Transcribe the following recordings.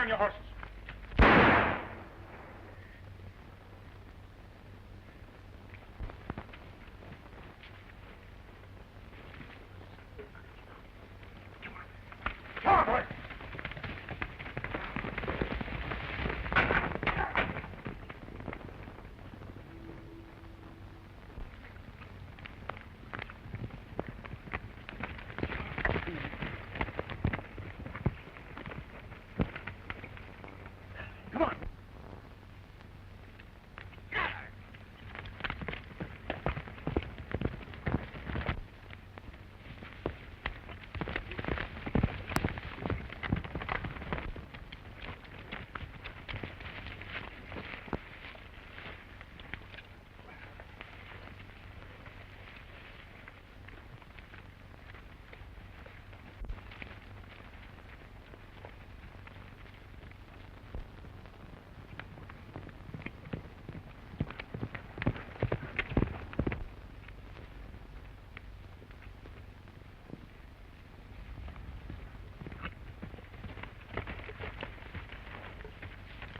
down your horses. Come on, boys.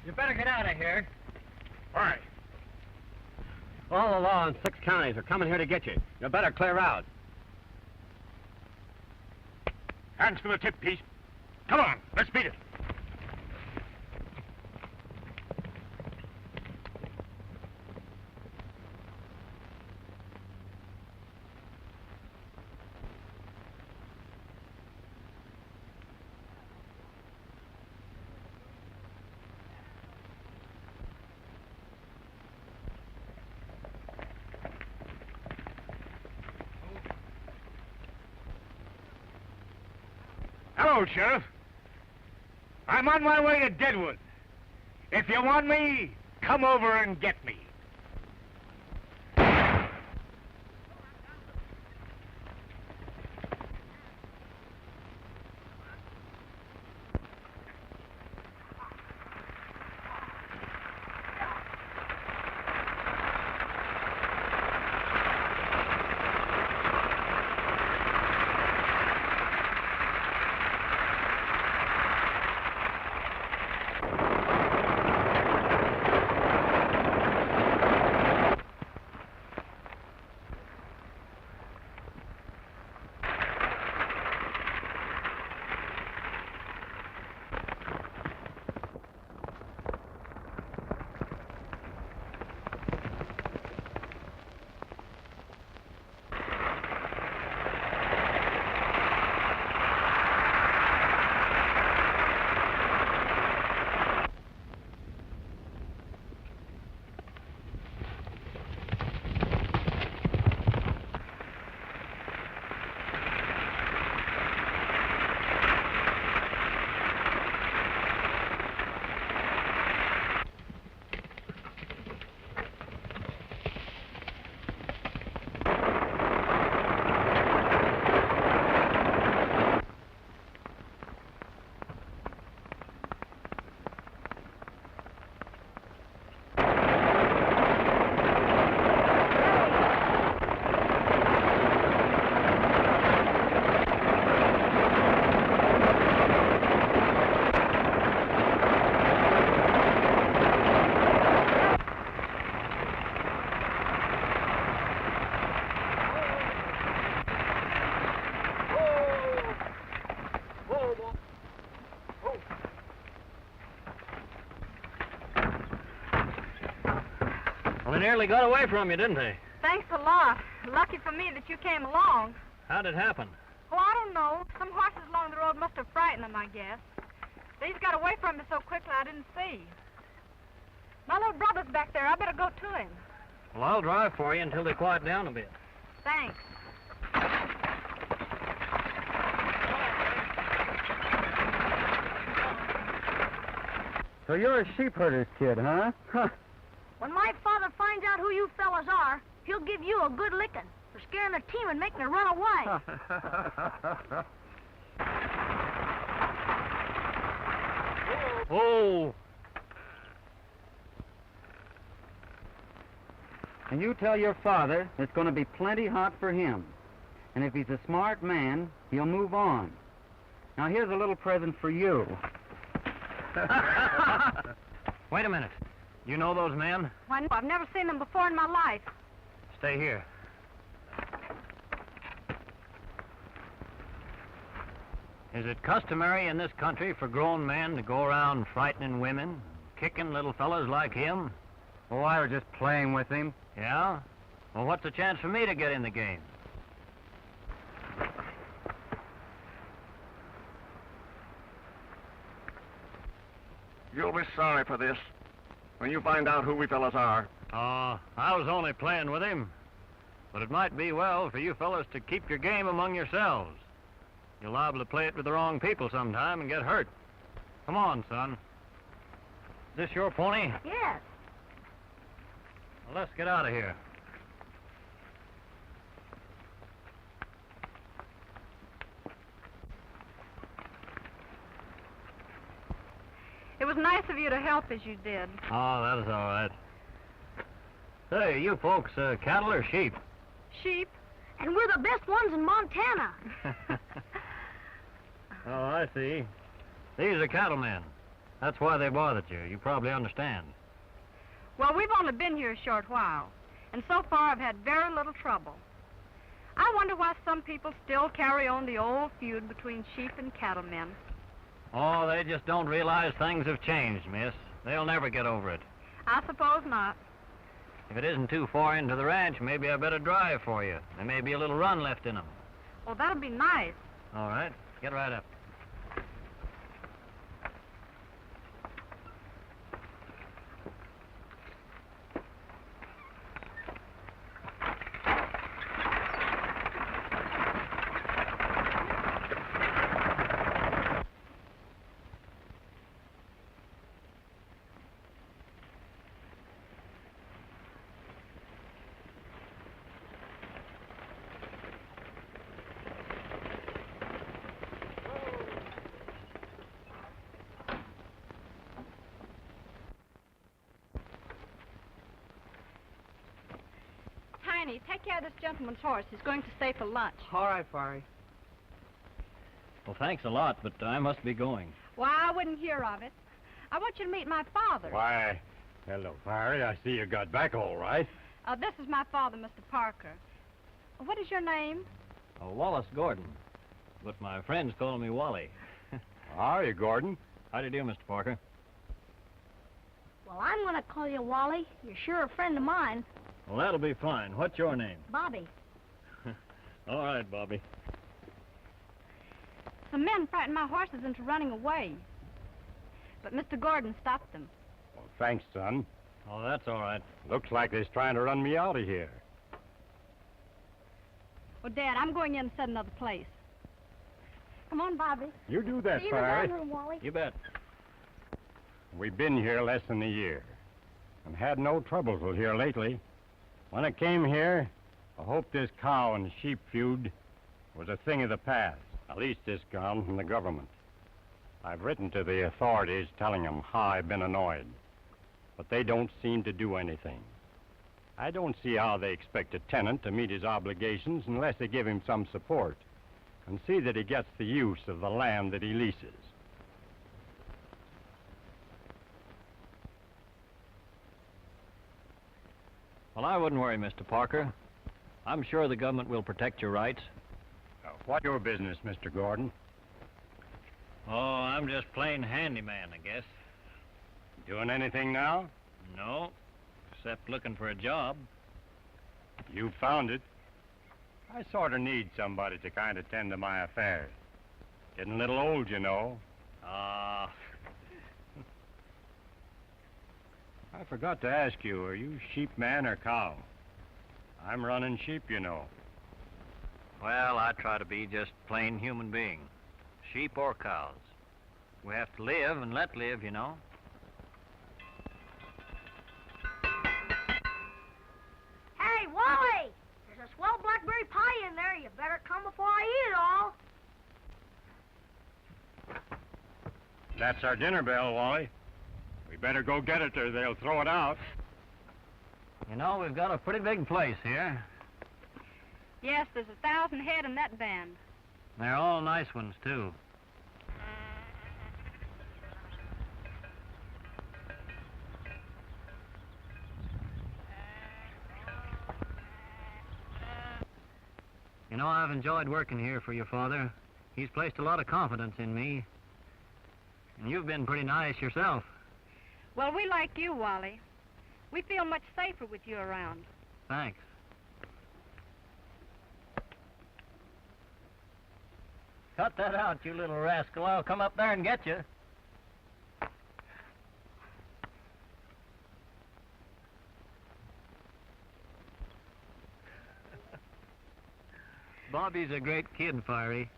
You better get out of here. Why? All the law in 6 counties are coming here to get you. You better clear out. Hands for the tip piece. Come on, let's beat it. Hello, Sheriff. I'm on my way to Deadwood. If you want me, come over and get me. Well, they nearly got away from you, didn't they? Thanks a lot. Lucky for me that you came along. How'd it happen? Oh, I don't know. Some horses along the road must have frightened them, I guess. These got away from me so quickly I didn't see. My little brother's back there. I better go to him. Well, I'll drive for you until they quiet down a bit. Thanks. So you're a sheep herder's kid, huh? When my father finds out who you fellas are, he'll give you a good licking for scaring the team and making it run away. Oh! And you tell your father it's going to be plenty hot for him. And if he's a smart man, he'll move on. Now, here's a little present for you. Wait a minute. You know those men? Why, no, I've never seen them before in my life. Stay here. Is it customary in this country for grown men to go around frightening women, kicking little fellas like him? Oh, I was just playing with him. Yeah? Well, what's the chance for me to get in the game? You'll be sorry for this when you find out who we fellas are. I was only playing with him. But it might be well for you fellas to keep your game among yourselves. You're liable to play it with the wrong people sometime and get hurt. Come on, son. Is this your pony? Yes. Well, let's get out of here. It was nice of you to help as you did. Oh, that is all right. Say, you folks, cattle or sheep? Sheep. And we're the best ones in Montana. Oh, I see. These are cattlemen. That's why they bothered you. You probably understand. Well, we've only been here a short while, and so far I've had very little trouble. I wonder why some people still carry on the old feud between sheep and cattlemen. Oh, they just don't realize things have changed, miss. They'll never get over it. I suppose not. If it isn't too far into the ranch, maybe I better drive for you. There may be a little run left in them. Well, that'll be nice. All right, get right up. Tiny, take care of this gentleman's horse. He's going to stay for lunch. All right, Barry. Well, thanks a lot, but I must be going. Why, I wouldn't hear of it. I want you to meet my father. Why, hello, Barry. I see you got back all right. This is my father, Mr. Parker. What is your name? Wallace Gordon. But my friends call me Wally. How are you, Gordon? How do you do, Mr. Parker? Well, I'm going to call you Wally. You're sure a friend of mine. Well, that'll be fine. What's your name? Bobby. All right, Bobby. Some men frightened my horses into running away. But Mr. Gordon stopped them. Well, thanks, son. Oh, that's all right. Looks like they're trying to run me out of here. Well, Dad, I'm going in and set another place. Come on, Bobby. You do that, See you in the Barry. gun room, Wally. You bet. We've been here less than a year and had no troubles till here lately. When I came here, I hoped this cow and sheep feud was a thing of the past, at least it's gone from the government. I've written to the authorities telling them how I've been annoyed, but they don't seem to do anything. I don't see how they expect a tenant to meet his obligations unless they give him some support and see that he gets the use of the land that he leases. Well, I wouldn't worry, Mr. Parker. I'm sure the government will protect your rights. What's your business, Mr. Gordon? Oh, I'm just plain handyman, I guess. Doing anything now? No, except looking for a job. You found it. I sort of need somebody to kind of tend to my affairs. Getting a little old, you know. Ah. I forgot to ask you, are you sheepman or cow? I'm running sheep, you know. Well, I try to be just plain human being. Sheep or cows. We have to live and let live, you know. Hey, Wally! There's a swell blackberry pie in there. You better come before I eat it all. That's our dinner bell, Wally. We better go get it or they'll throw it out. You know, we've got a pretty big place here. Yes, there's 1,000 head in that band. They're all nice ones, too. You know, I've enjoyed working here for your father. He's placed a lot of confidence in me. And you've been pretty nice yourself. Well, we like you, Wally. We feel much safer with you around. Thanks. Cut that out, you little rascal. I'll come up there and get you. Bobby's a great kid, Fiery.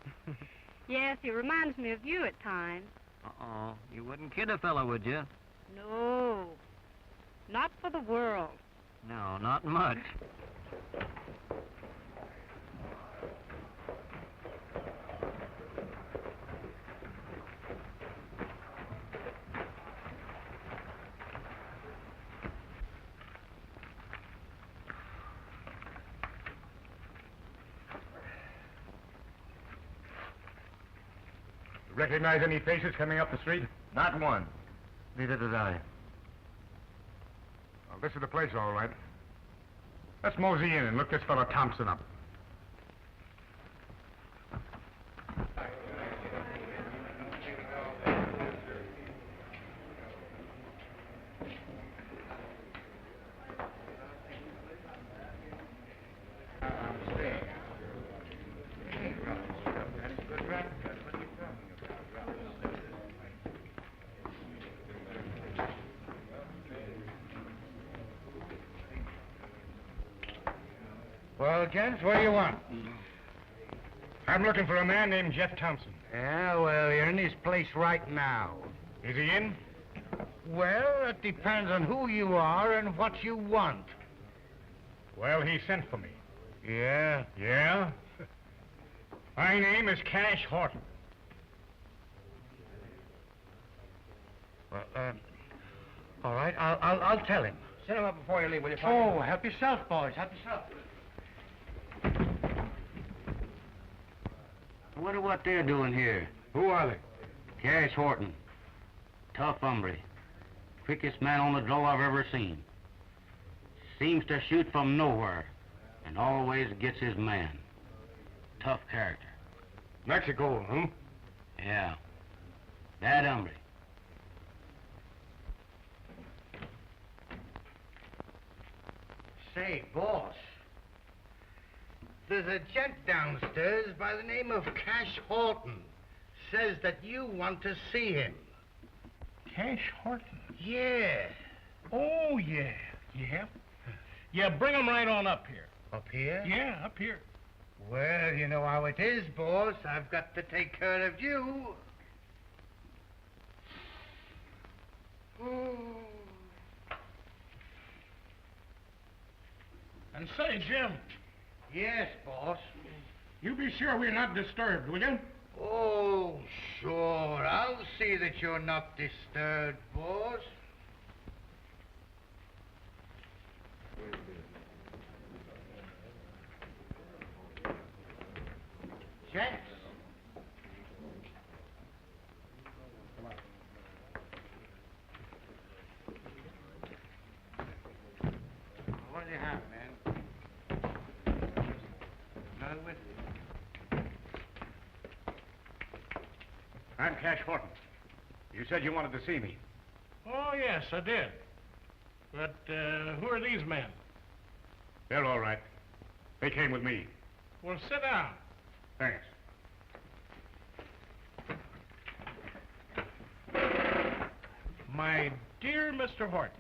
Yes, he reminds me of you at times. Uh-oh. You wouldn't kid a fellow, would you? No, not for the world. No, not much. Recognize any faces coming up the street? Not one. Neither did I. Well, this is the place, all right. Let's mosey in and look this fellow Thompson up. Well, gents, what do you want? I'm looking for a man named Jeff Thompson. Yeah, well, you're in his place right now. Is he in? Well, it depends on who you are and what you want. Well, he sent for me. Yeah? Yeah? My name is Cash Horton. Well, all right, I'll tell him. Send him up before you leave, will you, Oh, help yourself, boys, help yourself. I wonder what they're doing here. Who are they? Cash Horton. Tough hombre. Quickest man on the draw I've ever seen. Seems to shoot from nowhere, and always gets his man. Tough character. Mexico, huh? Yeah. That hombre. Say, boss. There's a gent downstairs by the name of Cash Horton. Says that you want to see him. Cash Horton? Yeah. Oh, yeah. Yeah? Yeah, bring him right on up here. Up here? Yeah, up here. Well, you know how it is, boss. I've got to take care of you. And say, Jim, Yes, boss. you be sure we're not disturbed, will you? Oh, sure. I'll see that you're not disturbed, boss. Gents. What do you have, man? None with you. I'm Cash Horton. You said you wanted to see me. Oh, yes, I did. But, who are these men? They're all right. They came with me. Well, sit down. Thanks. My dear Mr. Horton,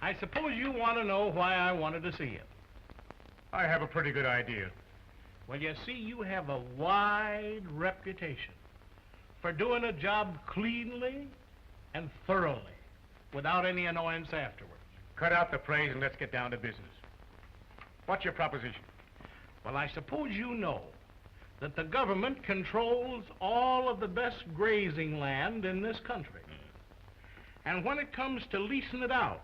I suppose you want to know why I wanted to see you. I have a pretty good idea. Well, you see, you have a wide reputation for doing a job cleanly and thoroughly, without any annoyance afterwards. Cut out the praise and let's get down to business. What's your proposition? Well, I suppose you know that the government controls all of the best grazing land in this country. And when it comes to leasing it out,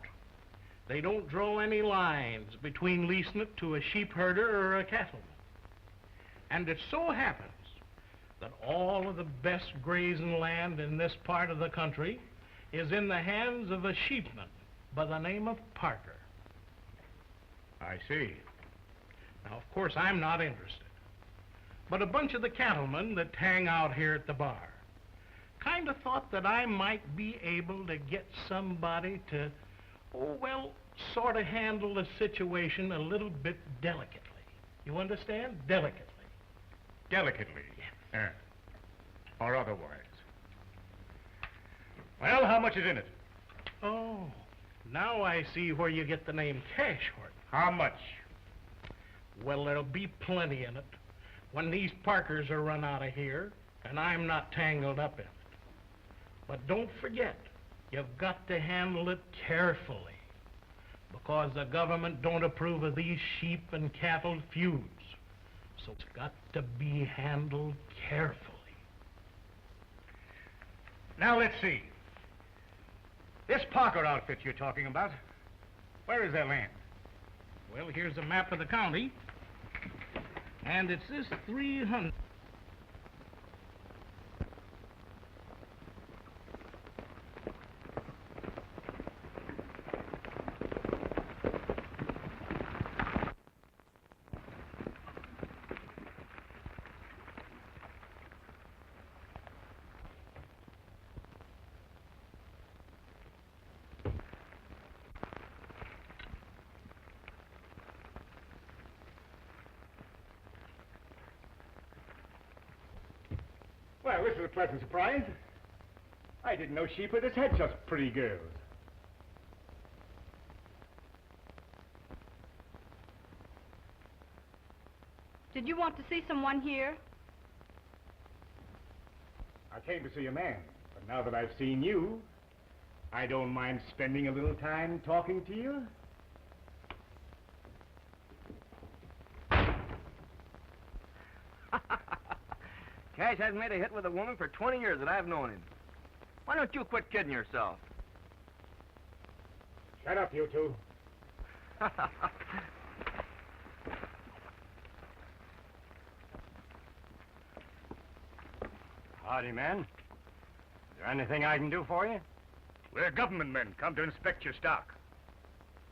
they don't draw any lines between leasing it to a sheep herder or a cattleman. And it so happens that all of the best grazing land in this part of the country is in the hands of a sheepman by the name of Parker. I see. Now, of course, I'm not interested. but a bunch of the cattlemen that hang out here at the bar. Kind of thought that I might be able to get somebody to, oh, well, sort of handle the situation a little bit delicately. You understand? Delicately. Delicately. Yes. Or otherwise. Well, how much is in it? Oh, now I see where you get the name Cash for it. How much? Well, there'll be plenty in it when these Parkers are run out of here and I'm not tangled up in it. But don't forget, you've got to handle it carefully, because the government don't approve of these sheep and cattle feuds. So it's got to be handled carefully. Now, let's see. This Parker outfit you're talking about, where is their land? Well, here's a map of the county, and it's this 300. Well, this is a pleasant surprise. I didn't know sheepers had such pretty girls. Did you want to see someone here? I came to see a man, but now that I've seen you, I don't mind spending a little time talking to you. Cash hasn't made a hit with a woman for 20 years that I've known him. Why don't you quit kidding yourself? Shut up, you two. Howdy, man. Is there anything I can do for you? We're government men, come to inspect your stock.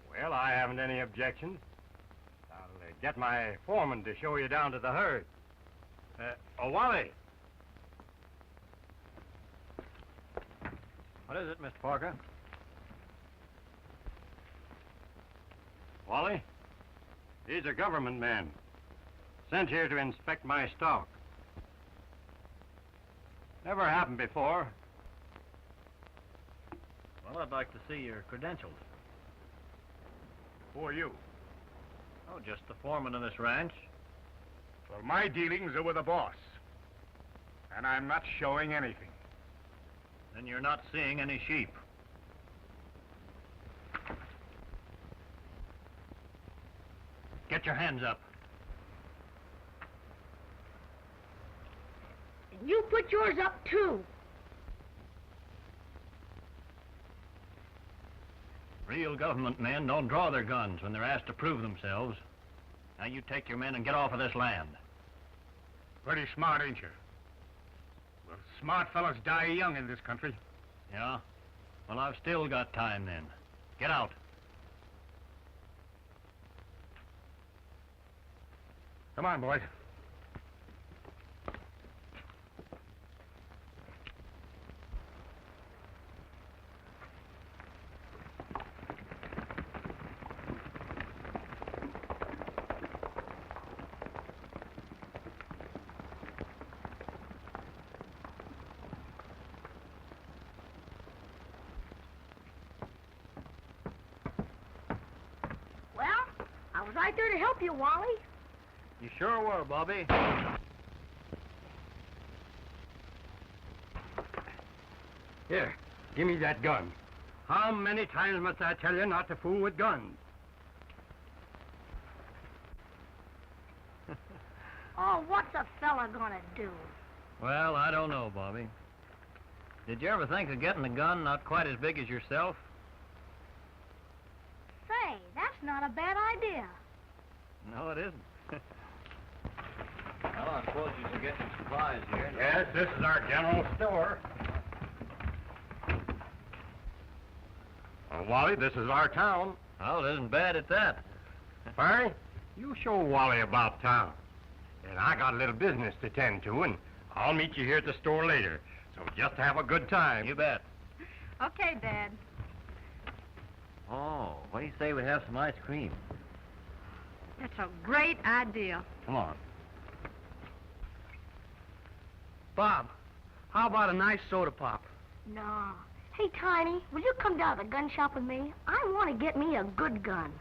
Well, I haven't any objections. I'll get my foreman to show you down to the herd. Wally. What is it, Mr. Parker? Wally, these are government men, sent here to inspect my stock. Never happened before. Well, I'd like to see your credentials. Who are you? Oh, just the foreman of this ranch. Well, my dealings are with the boss. And I'm not showing anything. Then you're not seeing any sheep. Get your hands up. And you put yours up, too. Real government men don't draw their guns when they're asked to prove themselves. Now you take your men and get off of this land. Pretty smart, ain't you? Well, smart fellas die young in this country. Yeah? Well, I've still got time then. Get out. Come on, boys. Well, I was right there to help you, Wally. You sure were, Bobby. Here, give me that gun. How many times must I tell you not to fool with guns? Oh, what's a fella gonna do? Well, I don't know, Bobby. Did you ever think of getting a gun not quite as big as yourself? Say, that's not a bad idea. No, it isn't. Well, I suppose you should get some supplies here. Yes, this is our general store. Well, Wally, this is our town. Well, it isn't bad at that. Barry, you show Wally about town. And I got a little business to tend to, and I'll meet you here at the store later. So just have a good time. You bet. Okay, Dad. Oh, what do you say we have some ice cream? That's a great idea. Come on. Bob, how about a nice soda pop? No. Hey, Tiny, will you come down to the gun shop with me? I want to get me a good gun.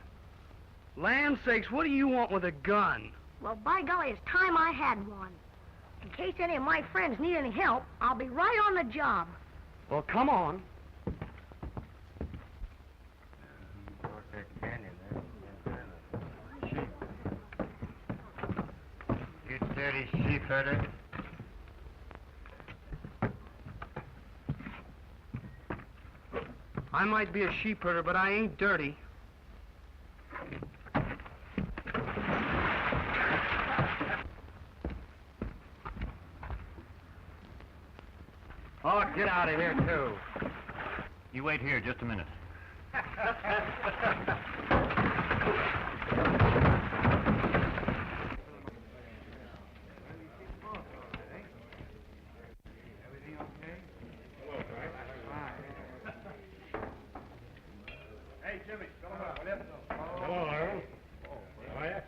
Land sakes, what do you want with a gun? Well, by golly, it's time I had one. In case any of my friends need any help, I'll be right on the job. Well, come on. Get dirty, sheep herder. I might be a sheep herder, but I ain't dirty. Oh, get out of here, too. You wait here just a minute. Hey, Jimmy, come on, will you? Hello, Aaron. How are you?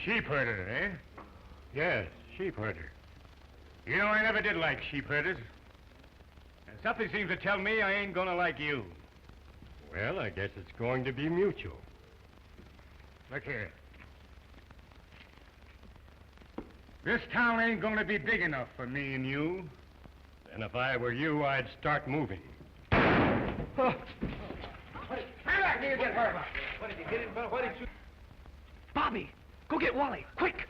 Sheep herder, eh? Yes, sheep herder. You know, I never did like sheep herders. And something seems to tell me I ain't gonna like you. Well, I guess it's going to be mutual. Look here. This town ain't gonna be big enough for me and you. And if I were you, I'd start moving. Hey, back, you get hurt. What did you get him? What did you... Bobby, go get Wally, quick!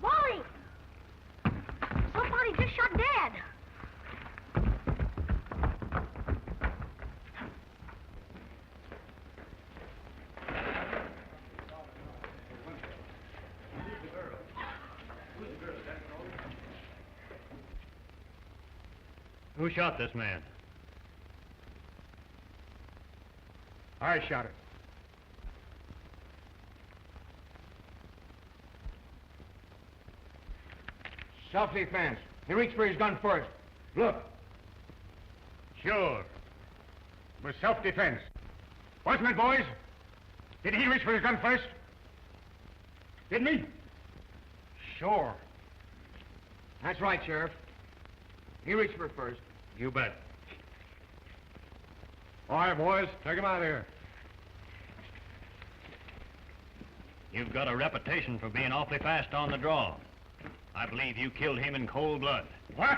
Wally! Somebody just shot Dad. Who shot this man? I shot it. Self-defense. He reached for his gun first. Look. Sure. It was self-defense. Wasn't it, boys? Did he reach for his gun first? Didn't he? Sure. That's right, Sheriff. He reached for it first. You bet. All right, boys, take him out of here. You've got a reputation for being awfully fast on the draw. I believe you killed him in cold blood. What?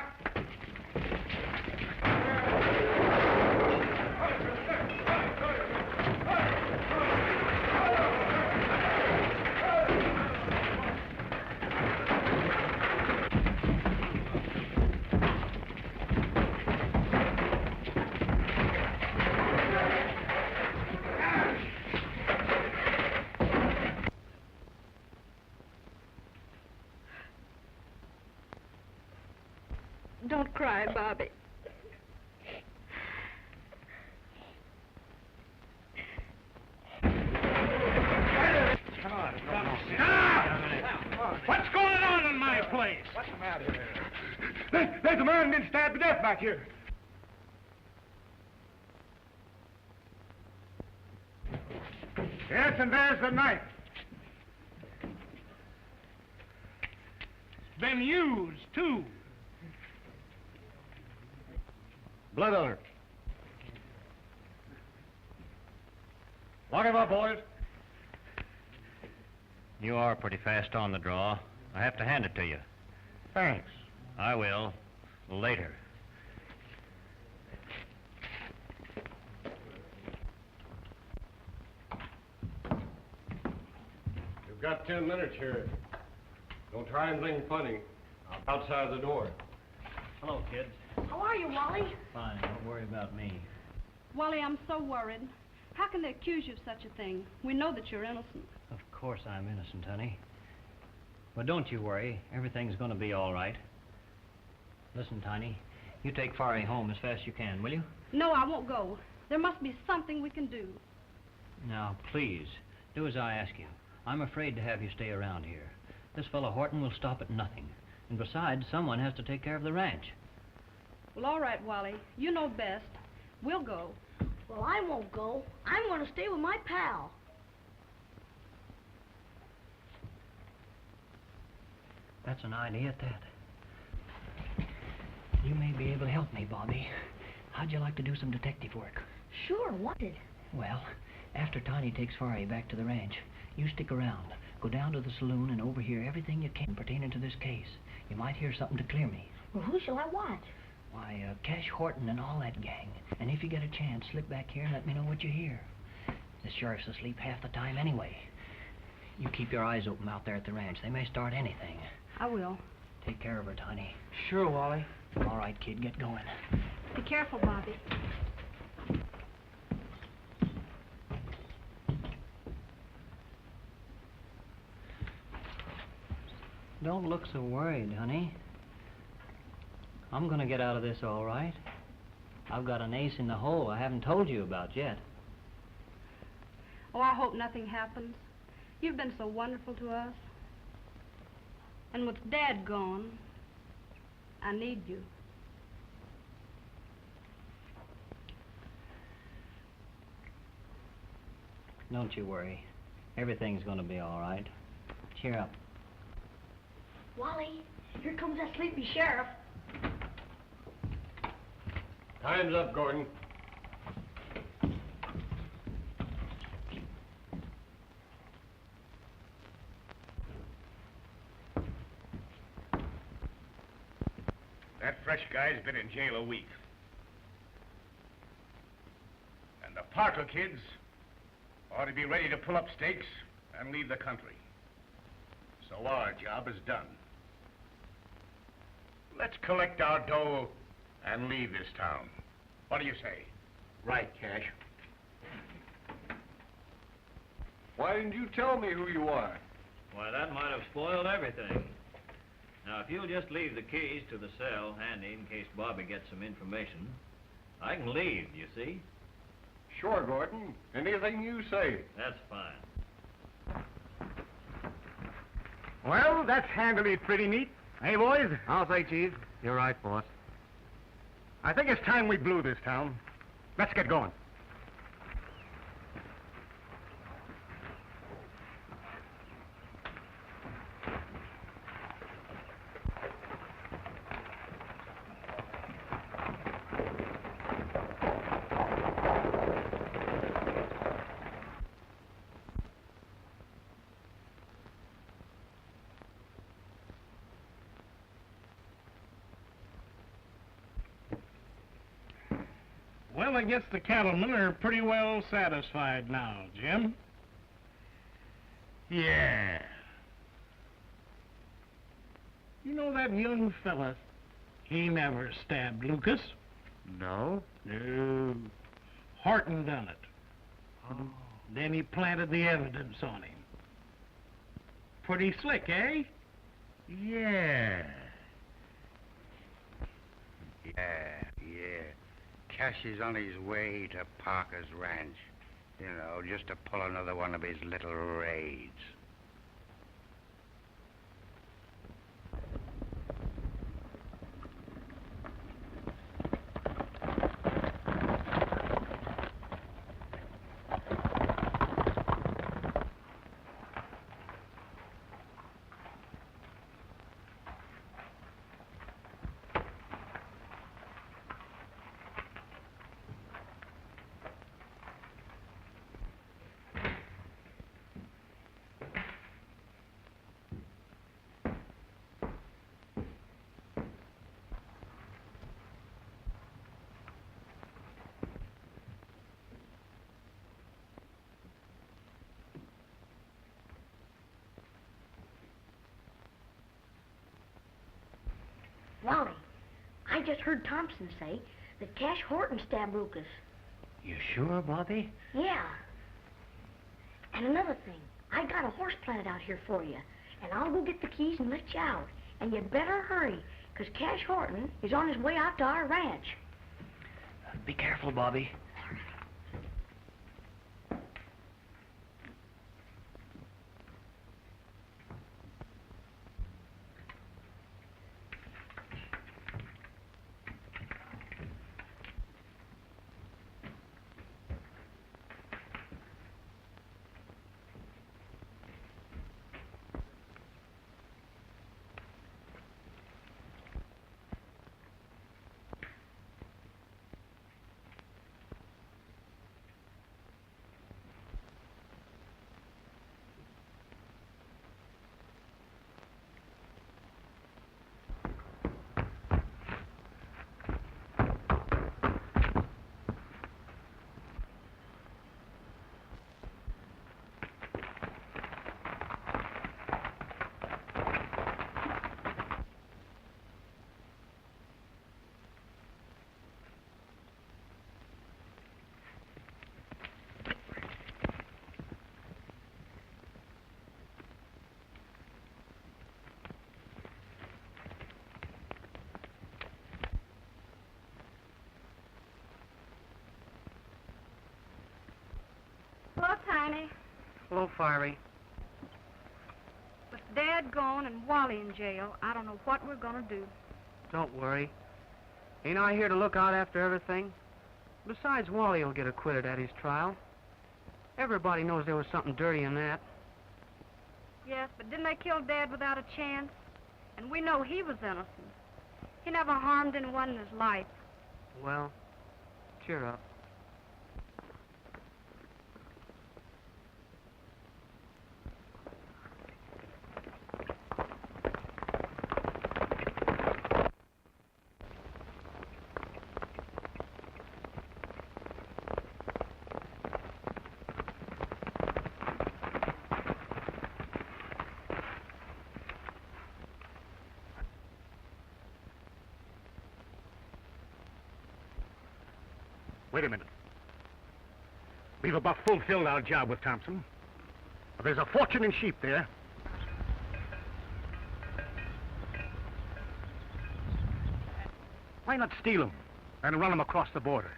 Don't cry, Bobby. What's going on in my place? What's the matter here? There's a man been stabbed to death back here. Yes, and there's the knife. It's been used, too. Blood on her. Lock him up, boys. You are pretty fast on the draw. I have to hand it to you. Thanks. I will. Later. You've got 10 minutes here. Don't try anything funny. I'm outside the door. Hello, kids. How are you, Wally? Fine. Don't worry about me. Wally, I'm so worried. How can they accuse you of such a thing? We know that you're innocent. Of course I'm innocent, honey. But don't you worry. Everything's going to be all right. Listen, Tiny, you take Fari home as fast as you can, will you? No, I won't go. There must be something we can do. Now, please, do as I ask you. I'm afraid to have you stay around here. This fellow Horton will stop at nothing. And besides, someone has to take care of the ranch. Well, all right, Wally. You know best. We'll go. Well, I won't go. I'm going to stay with my pal. That's an idea at that. You may be able to help me, Bobby. How'd you like to do some detective work? Sure, wanted. Well, after Tiny takes Fari back to the ranch, you stick around. Go down to the saloon and overhear everything you can pertaining to this case. You might hear something to clear me. Well, who shall I watch? Why, Cash Horton and all that gang. And if you get a chance, slip back here and let me know what you hear. The sheriff's asleep half the time anyway. You keep your eyes open out there at the ranch. They may start anything. I will. Take care of her, Tiny. Sure, Wally. All right, kid, get going. Be careful, Bobby. Don't look so worried, honey. I'm gonna get out of this all right. I've got an ace in the hole I haven't told you about yet. Oh, I hope nothing happens. You've been so wonderful to us. And with Dad gone, I need you. Don't you worry. Everything's gonna be all right. Cheer up. Wally, here comes that sleepy sheriff. Time's up, Gordon. That fresh guy's been in jail a week. And the Parker kids ought to be ready to pull up stakes and leave the country. So our job is done. Let's collect our dough and leave this town. What do you say? Right, Cash. Why didn't you tell me who you are? Why, that might have spoiled everything. Now, if you'll just leave the keys to the cell handy in case Bobby gets some information, I can leave, you see? Sure, Gordon. Anything you say. That's fine. Well, that's handled it pretty neat. Hey, boys? I'll say, Chief. You're right, boss. I think it's time we blew this town. Let's get going. Well, I guess the cattlemen are pretty well satisfied now, Jim. Yeah. You know that young fella, he never stabbed Lucas. No? No. Horton done it. Oh. Then he planted the evidence on him. Pretty slick, eh? Yeah. Yeah. Cash is on his way to Parker's ranch. You know, just to pull another one of his little raids. Wally, I just heard Thompson say that Cash Horton stabbed Lucas. You sure, Bobby? Yeah. And another thing, I got a horse planted out here for you, and I'll go get the keys and let you out. And you'd better hurry, because Cash Horton is on his way out to our ranch. Be careful, Bobby. Hello, Tiny. Hello, Fiery. With Dad gone and Wally in jail, I don't know what we're gonna do. Don't worry. Ain't I here to look out after everything? Besides, Wally will get acquitted at his trial. Everybody knows there was something dirty in that. Yes, but didn't they kill Dad without a chance? And we know he was innocent. He never harmed anyone in his life. Well, cheer up. Wait a minute. We've about fulfilled our job with Thompson. But there's a fortune in sheep there. Why not steal them and run them across the border?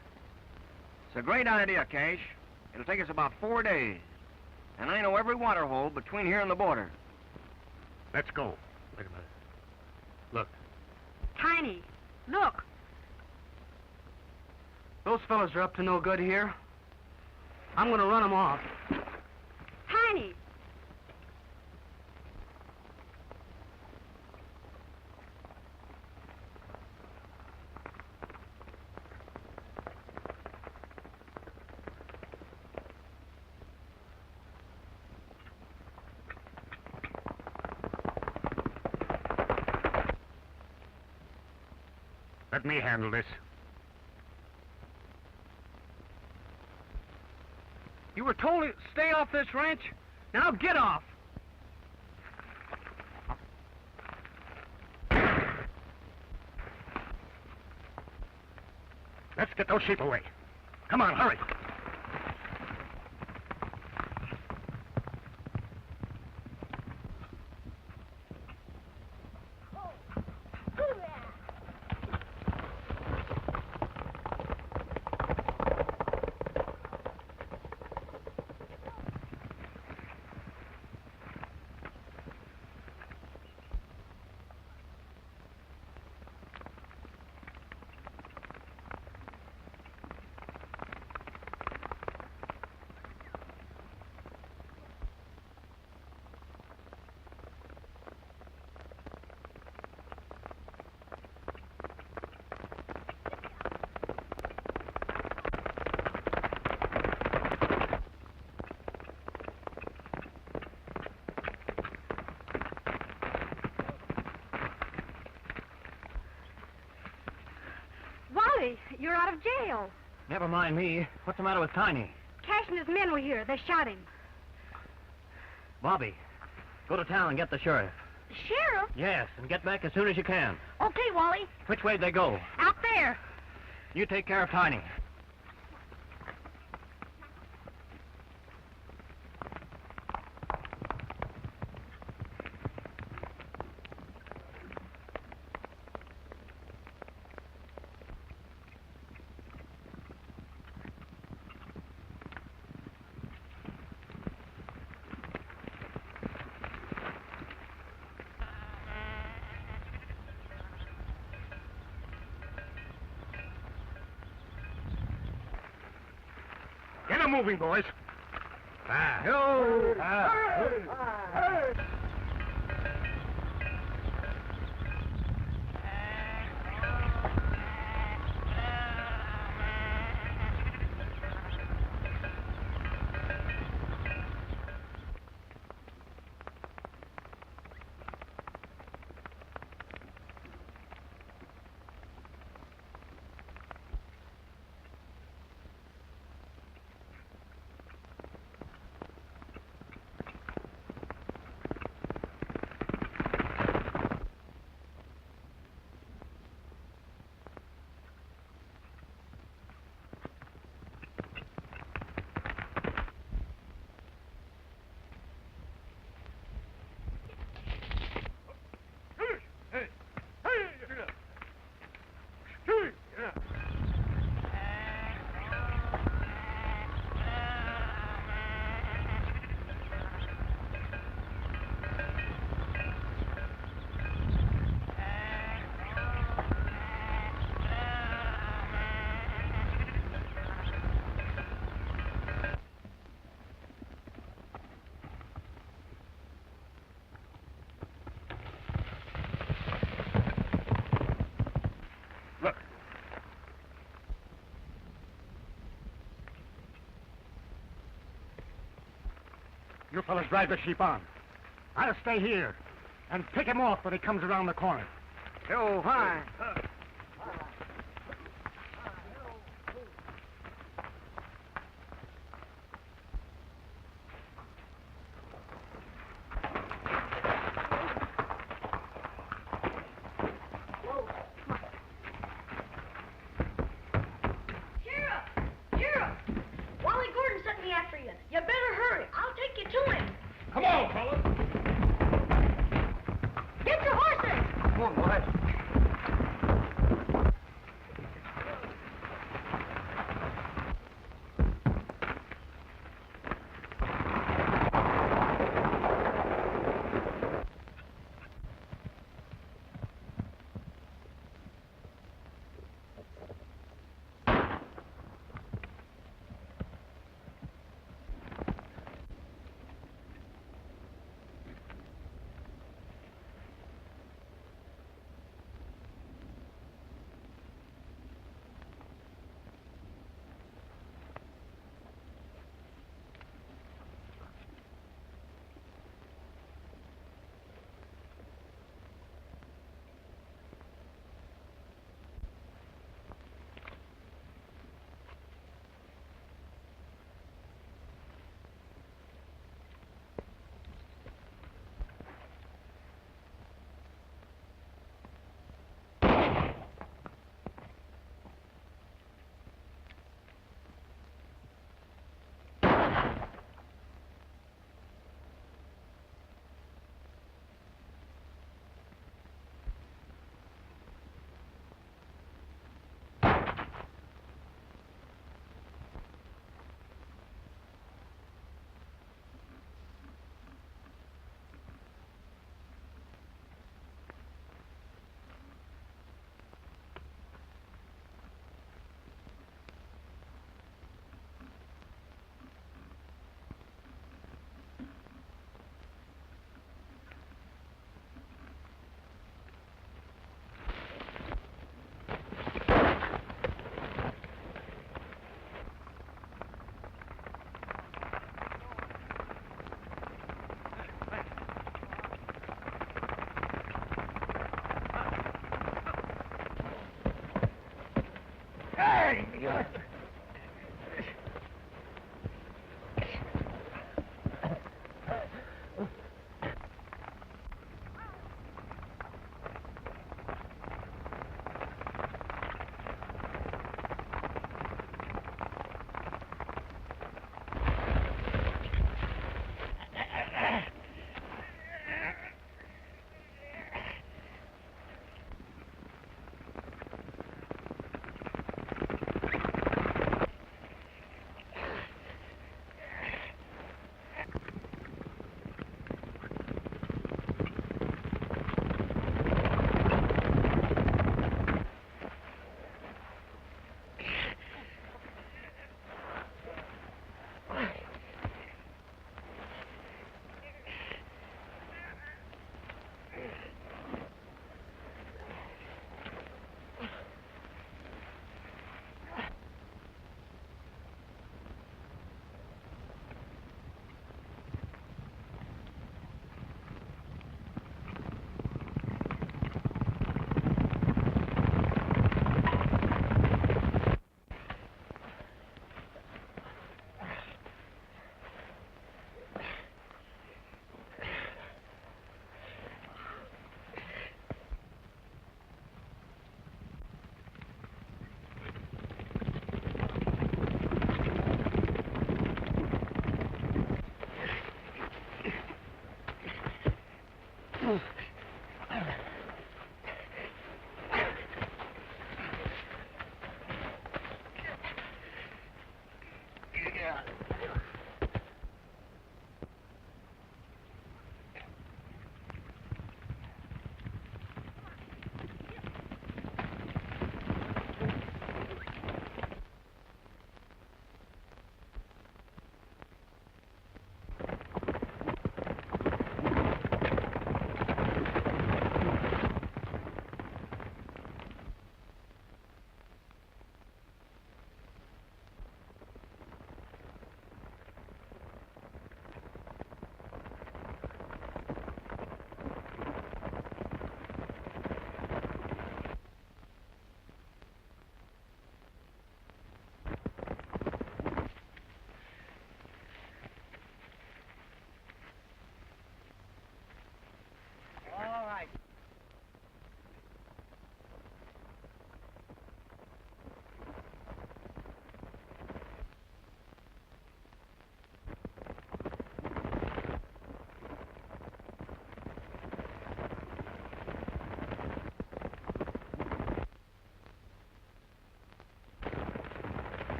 It's a great idea, Cash. It'll take us about 4 days. And I know every water hole between here and the border. Let's go. Wait a minute. Look. Tiny, look. Those fellas are up to no good here. I'm gonna run them off. Tiny. Let me handle this. You were told to stay off this ranch? Now get off! Let's get those sheep away. Come on, hurry. Wally, you're out of jail. Never mind me. What's the matter with Tiny? Cash and his men were here. They shot him. Bobby, go to town and get the sheriff. Sheriff? Yes, and get back as soon as you can. Okay, Wally. Which way'd they go? Out there. You take care of Tiny. Get 'em moving, boys. You fellas drive the sheep on. I'll stay here and pick him off when he comes around the corner. Oh, hi. Sheriff! Wally Gordon sent me after you. You better hurry. I'll take you to him. Come on, fellas. Get your horses! Come on, boys.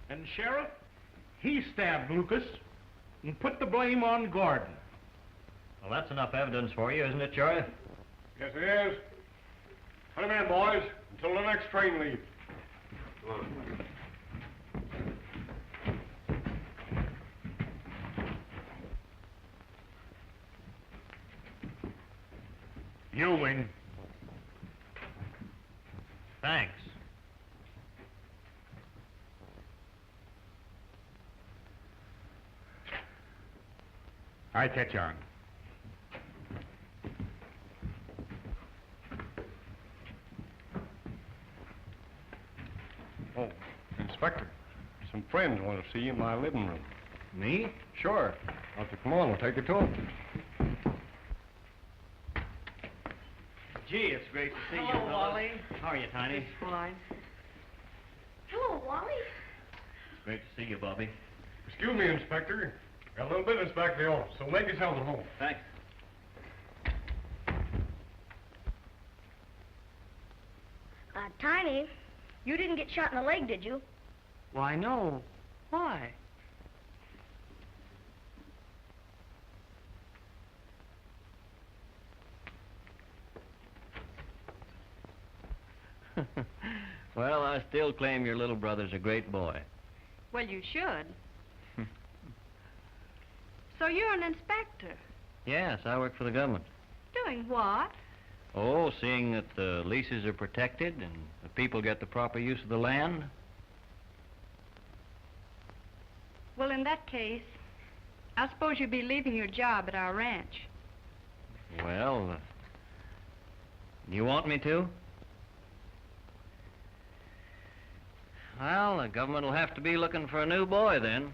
And, Sheriff, he stabbed Lucas and put the blame on Gordon. Well, that's enough evidence for you, isn't it, Sheriff? Yes, it is. Put him in, boys, until the next train leaves. Come on. You win. Thanks. I catch on. Oh, Inspector, some friends want to see you in my living room. Me? Sure. I'll say, come on, we'll take you to them. Gee, it's great to see you, Hello, Wally. How are you, Tiny? Fine. Hello, Wally. Great to see you, Bobby. Excuse me, Inspector. Got a little business back at the office, so make yourself at home. Thanks. Tiny, you didn't get shot in the leg, did you? Why, no. Why? Well, I still claim your little brother's a great boy. Well, you should. So you're an inspector. Yes, I work for the government. Doing what? Oh, seeing that the leases are protected and the people get the proper use of the land. Well, in that case, I suppose you'll be leaving your job at our ranch. Well, you want me to? Well, the government will have to be looking for a new boy then.